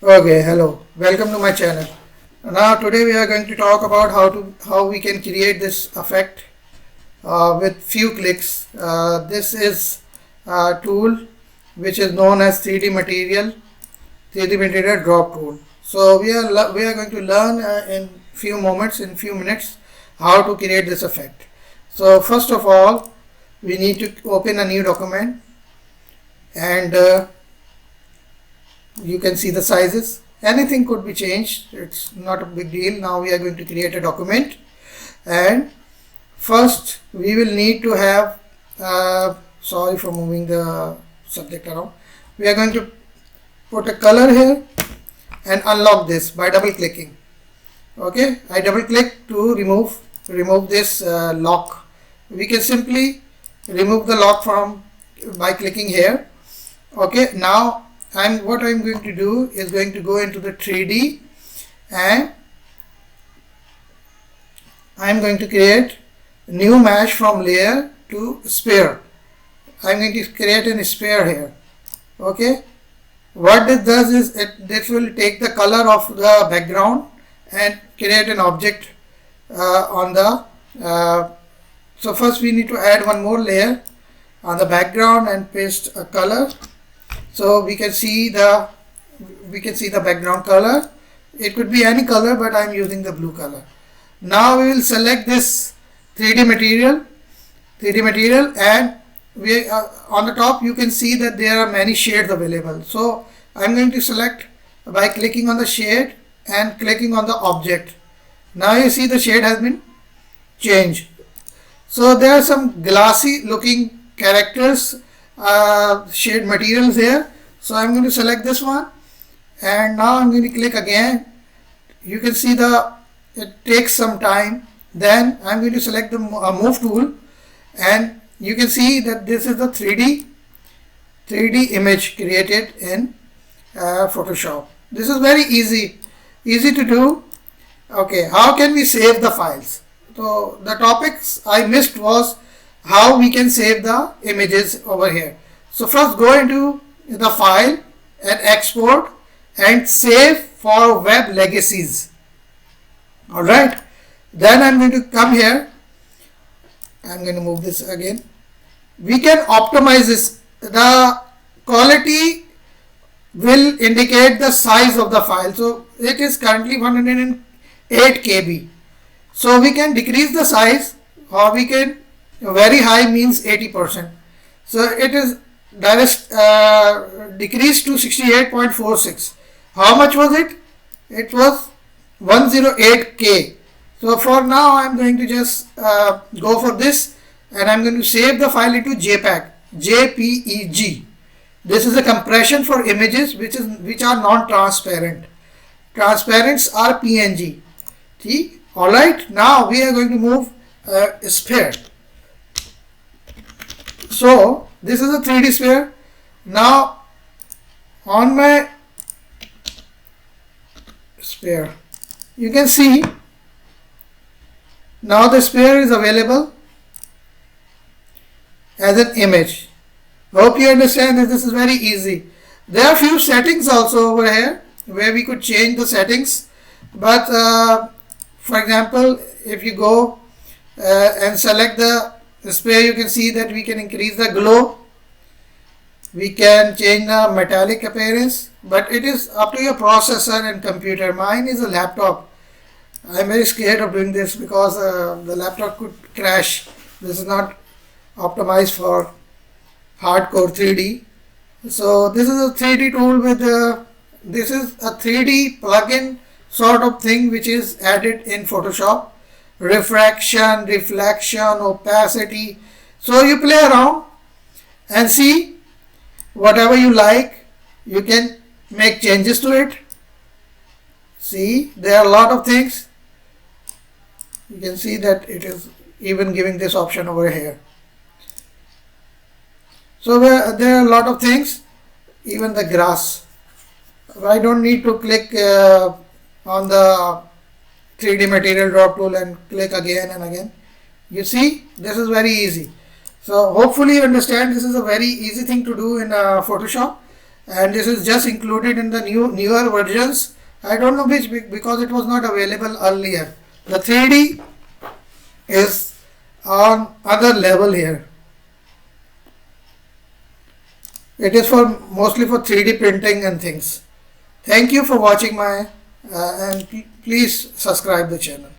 Okay, hello. Welcome to my channel. Now today we are going to talk about how we can create this effect with few clicks. This is a tool which is known as 3D material drop tool. So we are going to learn in few minutes how to create this effect. So first of all, we need to open a new document and you can see the sizes. Anything could be changed, it's not a big deal. Now we are going to create a document, and first we will need to have sorry for moving the subject around. We are going to put a color here and unlock this by double clicking. Okay, I double click to remove this lock. We can simply remove the lock from by clicking here. Okay, now what I'm going to do is going to go into the 3D, and I'm going to create new mesh from layer to sphere. I'm going to create a sphere here. Okay, what this does is this will take the color of the background and create an object on the so first we need to add one more layer on the background and paste a color. So we can see the background color. It could be any color, but I'm using the blue color. Now we will select this 3D material, and we on the top you can see that there are many shades available. So I'm going to select by clicking on the shade and clicking on the object. Now you see the shade has been changed. So there are some glassy looking characters, shade materials here. So I'm going to select this one, and now I'm going to click again. You can see it takes some time. Then I'm going to select the move tool, and you can see that this is the 3D image created in Photoshop. This is very easy to do. Okay, how can we save the files? So the topics I missed was how we can save the images over here. So first go into the file and export and save for web legacies. Alright, then I'm going to come here. I'm going to move this again. We can optimize this. The quality will indicate the size of the file. So it is currently 108 KB. So we can decrease the size, or we can very high means 80%. So it is decreased to 68.46. How much was it? It was 108K. So for now I'm going to just go for this, and I'm going to save the file into JPEG. This is a compression for images which are non-transparent. Transparents are PNG. See? Alright, now we are going to move sphere. So this is a 3D sphere. Now on my sphere, you can see now the sphere is available as an image. Hope you understand that this is very easy. There are few settings also over here where we could change the settings, but for example, if you go and select the sphere, you can see that we can increase the glow. We can change the metallic appearance, but it is up to your processor and computer. Mine is a laptop. I'm very scared of doing this because the laptop could crash. This is not optimized for hardcore 3D. So this is a 3D tool with this is a 3D plugin sort of thing which is added in Photoshop. Refraction, reflection, opacity. So you play around and see whatever you like. You can make changes to it. See, there are a lot of things. You can see that it is even giving this option over here. So there are a lot of things, even the grass. I don't need to click on the 3D material drop tool and click again and again. You see, this is very easy. So hopefully you understand this is a very easy thing to do in Photoshop, and this is just included in the newer versions. I don't know which, because it was not available earlier. The 3D is on other level here. It is for mostly for 3D printing and things. Thank you for watching my and please subscribe the channel.